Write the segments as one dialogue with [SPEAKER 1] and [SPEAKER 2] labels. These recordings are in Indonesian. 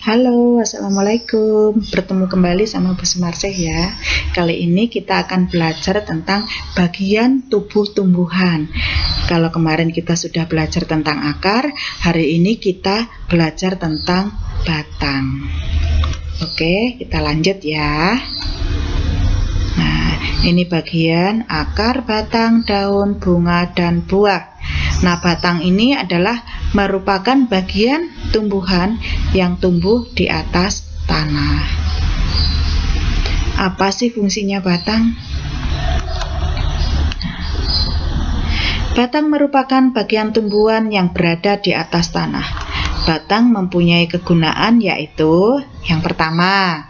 [SPEAKER 1] Halo, assalamualaikum. Bertemu kembali sama Bu Sumarsih ya. Kali ini kita akan belajar tentang bagian tubuh tumbuhan. Kalau kemarin kita sudah belajar tentang akar, hari ini kita belajar tentang batang. Oke, kita lanjut ya. Nah, ini bagian akar, batang, daun, bunga, dan buah. Nah, batang ini adalah merupakan bagian tumbuhan yang tumbuh di atas tanah. Apa sih fungsinya batang? Batang merupakan bagian tumbuhan yang berada di atas tanah. Batang mempunyai kegunaan yaitu yang pertama,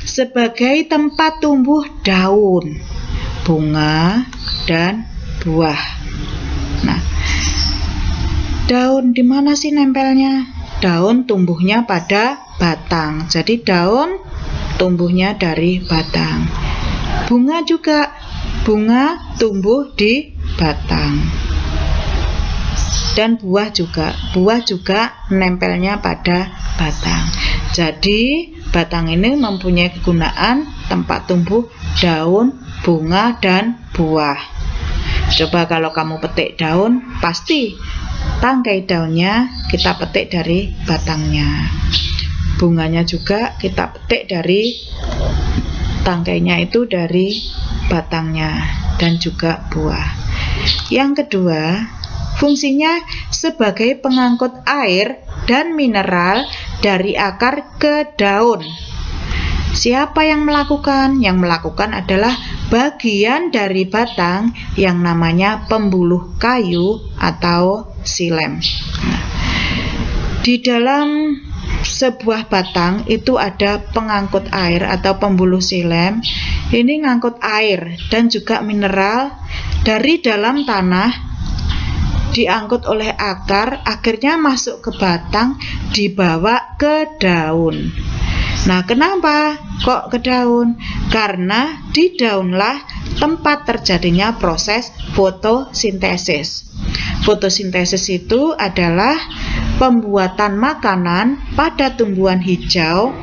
[SPEAKER 1] sebagai tempat tumbuh daun, bunga, dan buah. Nah, daun di mana sih nempelnya? Daun tumbuhnya pada batang. Jadi daun tumbuhnya dari batang. Bunga juga, bunga tumbuh di batang. Dan buah juga nempelnya pada batang. Jadi batang ini mempunyai kegunaan tempat tumbuh daun, bunga, dan buah. Coba kalau kamu petik daun, pasti tangkai daunnya kita petik dari batangnya. Bunganya juga kita petik dari tangkainya itu dari batangnya, dan juga buah. Yang kedua, fungsinya sebagai pengangkut air dan mineral dari akar ke daun. Siapa yang melakukan? Yang melakukan adalah bagian dari batang yang namanya pembuluh kayu atau xilem. Nah, di dalam sebuah batang itu ada pengangkut air atau pembuluh xilem. Ini ngangkut air dan juga mineral dari dalam tanah, diangkut oleh akar, akhirnya masuk ke batang, dibawa ke daun. Nah, kenapa kok ke daun? Karena di daunlah tempat terjadinya proses fotosintesis. Fotosintesis itu adalah pembuatan makanan pada tumbuhan hijau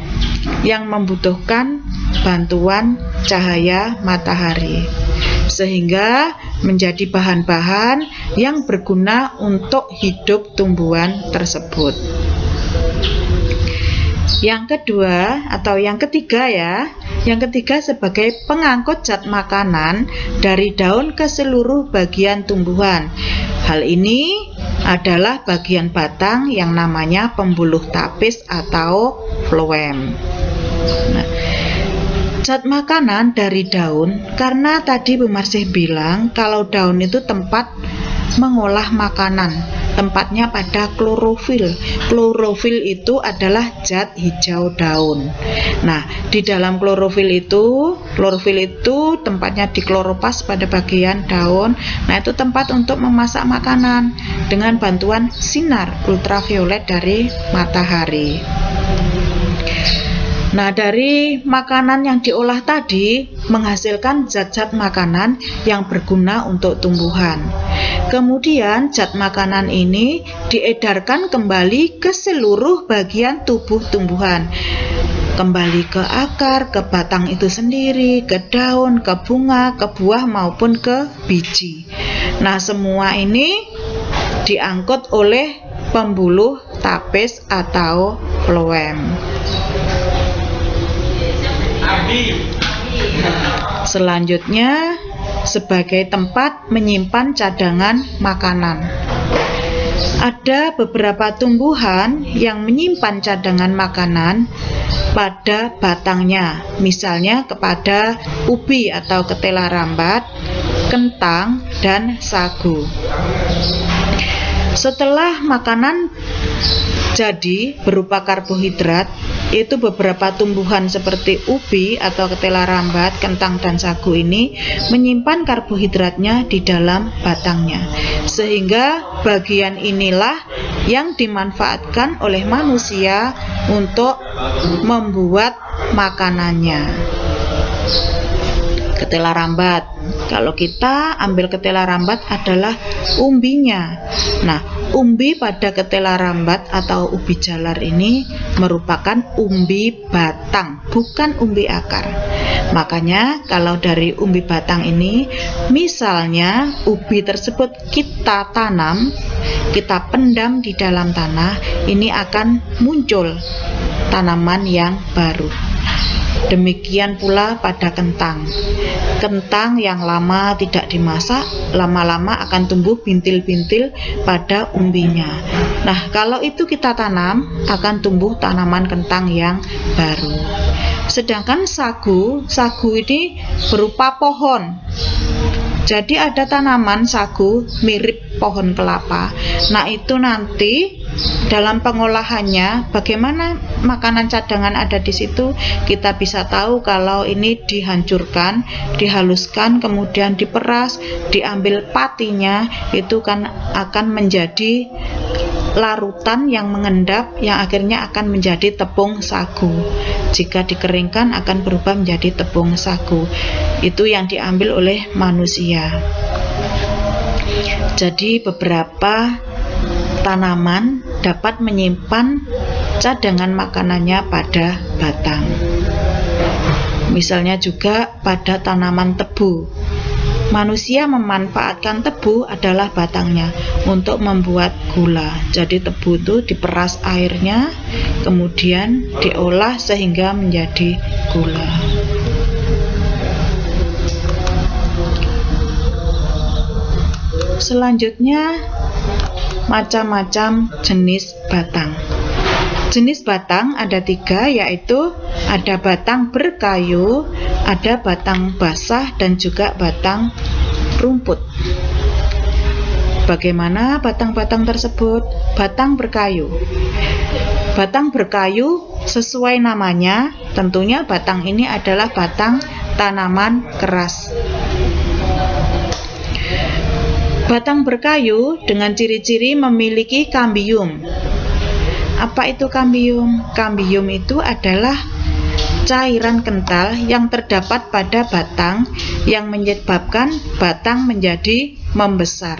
[SPEAKER 1] yang membutuhkan bantuan cahaya matahari, sehingga menjadi bahan-bahan yang berguna untuk hidup tumbuhan tersebut. Yang kedua atau yang ketiga ya, yang ketiga sebagai pengangkut zat makanan dari daun ke seluruh bagian tumbuhan. Hal ini adalah bagian batang yang namanya pembuluh tapis atau floem. Nah, zat makanan dari daun, karena tadi Bu Marsih bilang kalau daun itu tempat mengolah makanan, tempatnya pada klorofil. Klorofil itu adalah zat hijau daun. Nah, di dalam klorofil itu tempatnya di kloropas pada bagian daun. Nah, itu tempat untuk memasak makanan dengan bantuan sinar ultraviolet dari matahari. Nah, dari makanan yang diolah tadi menghasilkan zat-zat makanan yang berguna untuk tumbuhan. Kemudian zat makanan ini diedarkan kembali ke seluruh bagian tubuh tumbuhan. Kembali ke akar, ke batang itu sendiri, ke daun, ke bunga, ke buah maupun ke biji. Nah, semua ini diangkut oleh pembuluh tapis atau floem. Selanjutnya, sebagai tempat menyimpan cadangan makanan. Ada beberapa tumbuhan yang menyimpan cadangan makanan pada batangnya, misalnya kepada ubi atau ketela rambat, kentang, dan sagu. Setelah makanan jadi berupa karbohidrat, itu beberapa tumbuhan seperti ubi atau ketela rambat, kentang, dan sagu ini menyimpan karbohidratnya di dalam batangnya, sehingga bagian inilah yang dimanfaatkan oleh manusia untuk membuat makanannya. Ketela rambat, kalau kita ambil ketela rambat adalah umbinya. Nah, umbi pada ketela rambat atau ubi jalar ini merupakan umbi batang, bukan umbi akar. Makanya kalau dari umbi batang ini, misalnya ubi tersebut kita tanam, kita pendam di dalam tanah, ini akan muncul tanaman yang baru. Demikian pula pada kentang. Kentang yang lama tidak dimasak, lama-lama akan tumbuh bintil-bintil pada umbinya. Nah, kalau itu kita tanam, akan tumbuh tanaman kentang yang baru. Sedangkan sagu ini berupa pohon. Jadi ada tanaman sagu mirip pohon kelapa. Nah, itu nanti dalam pengolahannya, bagaimana makanan cadangan ada di situ, kita bisa tahu kalau ini dihancurkan, dihaluskan, kemudian diperas, diambil patinya, itu kan akan menjadi larutan yang mengendap, yang akhirnya akan menjadi tepung sagu. Jika dikeringkan akan berubah menjadi tepung sagu. Itu yang diambil oleh manusia. Jadi beberapa tanaman dapat menyimpan cadangan makanannya pada batang. Misalnya juga pada tanaman tebu. Manusia memanfaatkan tebu adalah batangnya untuk membuat gula. Jadi tebu itu diperas airnya, kemudian diolah sehingga menjadi gula. Selanjutnya, macam-macam jenis batang. Jenis batang ada 3, yaitu ada batang berkayu, ada batang basah, dan juga batang rumput. Bagaimana batang-batang tersebut? Batang berkayu. Batang berkayu sesuai namanya, tentunya batang ini adalah batang tanaman keras. Batang berkayu dengan ciri-ciri memiliki kambium. Apa itu kambium? Kambium itu adalah cairan kental yang terdapat pada batang yang menyebabkan batang menjadi membesar.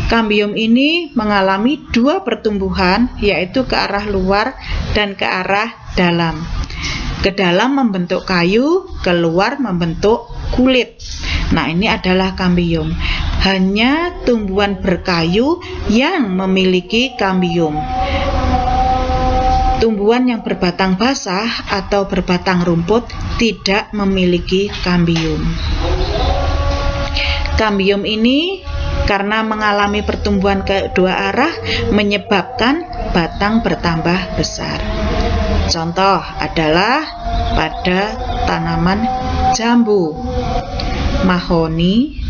[SPEAKER 1] Kambium ini mengalami 2 pertumbuhan, yaitu ke arah luar dan ke arah dalam. Ke dalam membentuk kayu, keluar membentuk kulit. Nah, ini adalah kambium. Hanya tumbuhan berkayu yang memiliki kambium. Tumbuhan yang berbatang basah atau berbatang rumput tidak memiliki kambium. Kambium ini karena mengalami pertumbuhan kedua arah menyebabkan batang bertambah besar. Contoh adalah pada tanaman jambu, mahoni,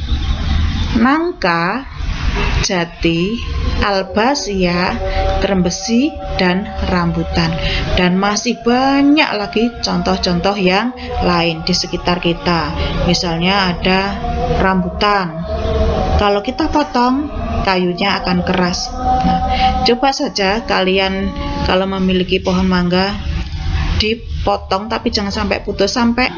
[SPEAKER 1] nangka, jati, albasia, trembesi, dan rambutan. Dan masih banyak lagi contoh-contoh yang lain di sekitar kita. Misalnya ada rambutan. Kalau kita potong, kayunya akan keras. Nah, coba saja kalian kalau memiliki pohon mangga, dipotong tapi jangan sampai putus, sampai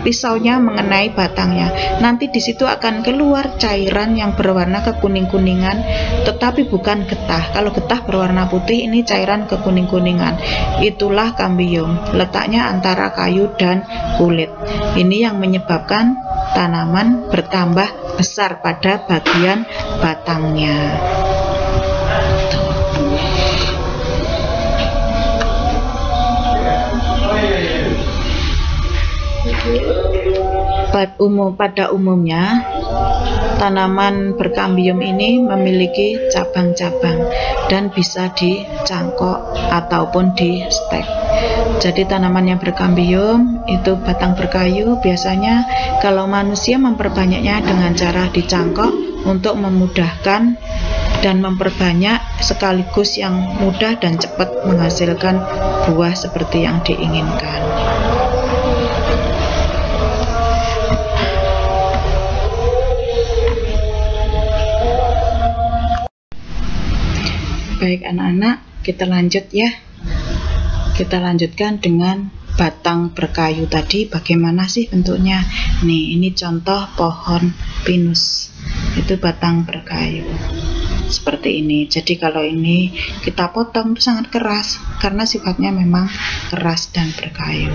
[SPEAKER 1] pisaunya mengenai batangnya. Nanti di situ akan keluar cairan yang berwarna kekuning-kuningan, tetapi bukan getah. Kalau getah berwarna putih, ini cairan kekuning-kuningan. Itulah kambium. Letaknya antara kayu dan kulit. Ini yang menyebabkan tanaman bertambah besar pada bagian batangnya. Pada umumnya, tanaman berkambium ini memiliki cabang-cabang dan bisa dicangkok ataupun di stek. Jadi tanaman yang berkambium itu batang berkayu, biasanya kalau manusia memperbanyaknya dengan cara dicangkok untuk memudahkan dan memperbanyak sekaligus yang mudah dan cepat menghasilkan buah seperti yang diinginkan. Baik anak-anak, kita lanjut ya. Kita lanjutkan dengan batang berkayu tadi. Bagaimana sih bentuknya? Nih, ini contoh pohon pinus. Itu batang berkayu. seperti ini. Jadi kalau ini kita potong itu sangat keras karena sifatnya memang keras dan berkayu.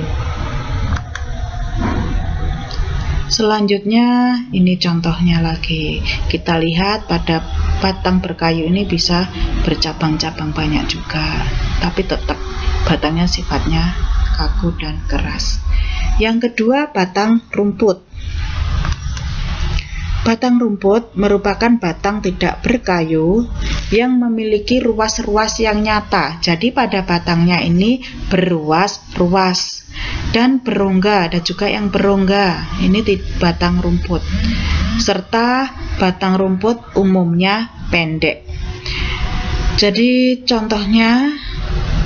[SPEAKER 1] Selanjutnya ini contohnya lagi. Kita lihat pada batang berkayu ini bisa bercabang-cabang banyak juga, tapi tetap batangnya sifatnya kaku dan keras. Yang kedua, batang rumput. Batang rumput merupakan batang tidak berkayu yang memiliki ruas-ruas yang nyata. Jadi pada batangnya ini berruas-ruas dan berongga, ada juga yang berongga. Ini di batang rumput. Serta batang rumput umumnya pendek. Jadi contohnya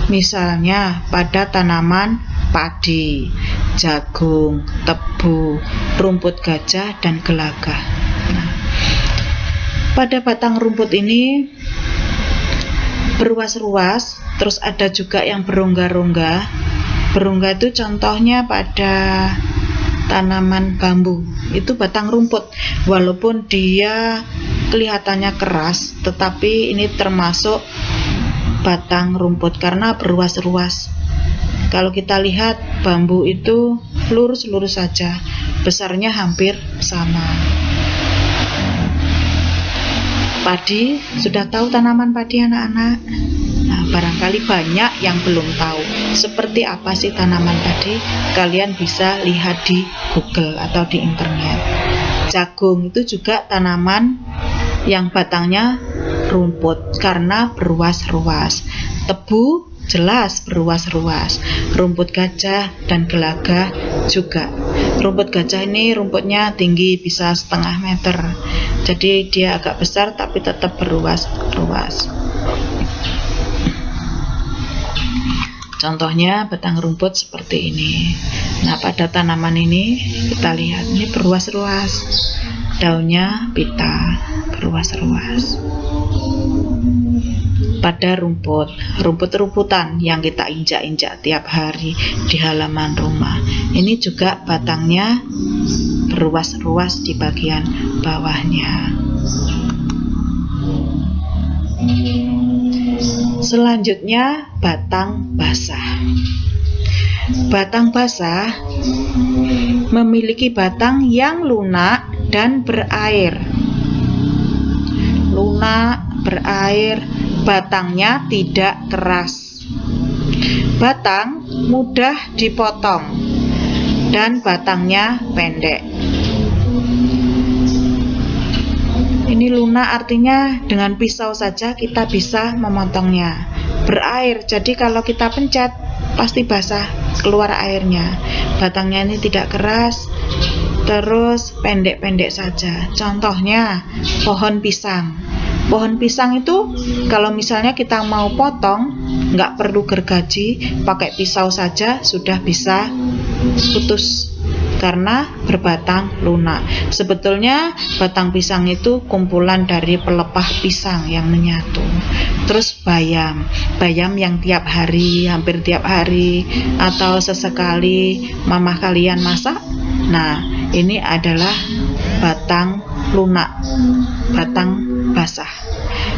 [SPEAKER 1] misalnya pada tanaman padi, jagung, tebu, rumput gajah, dan gelagah. Pada batang rumput ini berruas-ruas, terus ada juga yang berongga-rongga. Berongga itu contohnya pada tanaman bambu, itu batang rumput. Walaupun dia kelihatannya keras, tetapi ini termasuk batang rumput karena berruas-ruas. Kalau kita lihat bambu itu lurus-lurus saja, besarnya hampir sama. Padi, sudah tahu tanaman padi anak-anak? Nah, barangkali banyak yang belum tahu seperti apa sih tanaman padi. Kalian bisa lihat di Google atau di internet. Jagung itu juga tanaman yang batangnya rumput karena berruas-ruas. Tebu jelas berruas-ruas. Rumput gajah dan gelagah juga. Rumput gajah ini rumputnya tinggi, bisa 1,5 meter. Jadi dia agak besar tapi tetap berruas-ruas. Contohnya batang rumput seperti ini. Nah, pada tanaman ini kita lihat ini berruas-ruas. Daunnya pita, berruas-ruas. Pada rumput-rumputan yang kita injak-injak tiap hari di halaman rumah, ini juga batangnya berruas-ruas di bagian bawahnya. Selanjutnya batang basah. Batang basah memiliki batang yang lunak dan berair. Lunak, berair, batangnya tidak keras. Batang mudah dipotong dan batangnya pendek. Ini lunak artinya dengan pisau saja kita bisa memotongnya. Berair, jadi kalau kita pencet pasti basah, keluar airnya. Batangnya ini tidak keras, terus pendek-pendek saja. Contohnya pohon pisang. Pohon pisang itu kalau misalnya kita mau potong, nggak perlu gergaji, pakai pisau saja sudah bisa putus karena berbatang lunak. Sebetulnya batang pisang itu kumpulan dari pelepah pisang yang menyatu. Terus bayam yang tiap hari, hampir tiap hari atau sesekali mama kalian masak. Nah, ini adalah batang lunak, batang basah.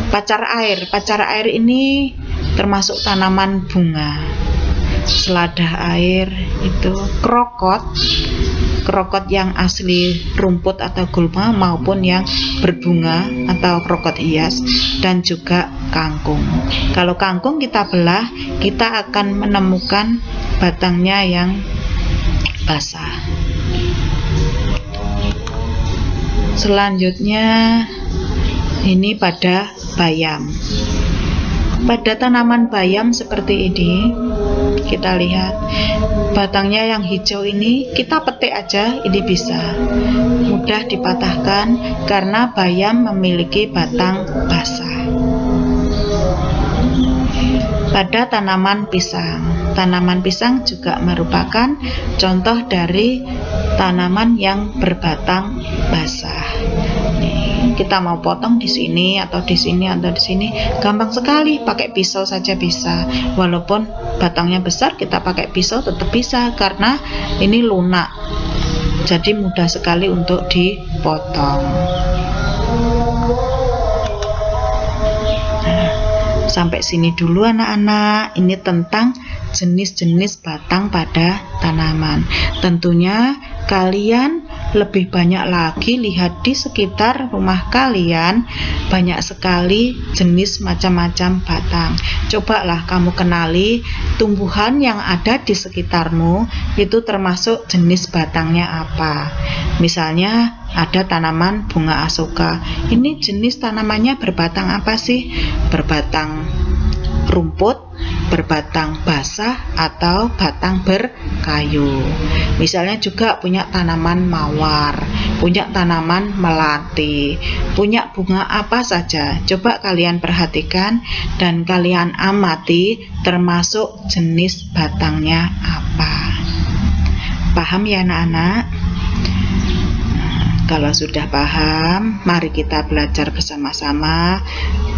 [SPEAKER 1] Pacar air ini termasuk tanaman bunga. Selada air itu krokot yang asli rumput atau gulma maupun yang berbunga atau krokot hias, dan juga kangkung. Kalau kangkung kita belah, kita akan menemukan batangnya yang basah. Selanjutnya ini pada bayam. Pada tanaman bayam seperti ini, kita lihat batangnya yang hijau ini kita petik aja, ini bisa mudah dipatahkan karena bayam memiliki batang basah. Pada tanaman pisang juga merupakan contoh dari tanaman yang berbatang basah. Kita mau potong di sini atau di sini atau di sini, gampang sekali, pakai pisau saja bisa. Walaupun batangnya besar, kita pakai pisau tetap bisa karena ini lunak. Jadi mudah sekali untuk dipotong. Sampai sini dulu anak-anak. Ini tentang jenis-jenis batang pada tanaman. Tentunya kalian lebih banyak lagi lihat di sekitar rumah kalian, banyak sekali jenis macam-macam batang. Cobalah kamu kenali tumbuhan yang ada di sekitarmu, itu termasuk jenis batangnya apa. Misalnya ada tanaman bunga asoka. Ini jenis tanamannya berbatang apa sih? Berbatang rumput, berbatang basah, atau batang berkayu. Misalnya juga punya tanaman mawar, punya tanaman melati, punya bunga apa saja. Coba kalian perhatikan dan kalian amati termasuk jenis batangnya apa. Paham ya anak-anak? Kalau sudah paham, mari kita belajar bersama-sama.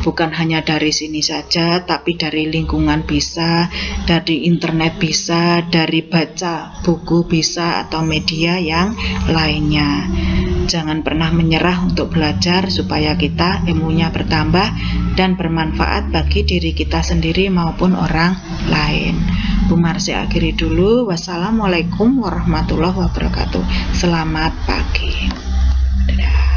[SPEAKER 1] Bukan hanya dari sini saja, tapi dari lingkungan bisa, dari internet bisa, dari baca buku bisa, atau media yang lainnya. Jangan pernah menyerah untuk belajar supaya kita ilmunya bertambah dan bermanfaat bagi diri kita sendiri maupun orang lain. Bu Marsi akhiri dulu. Wassalamualaikum warahmatullahi wabarakatuh. Selamat pagi. Dadah.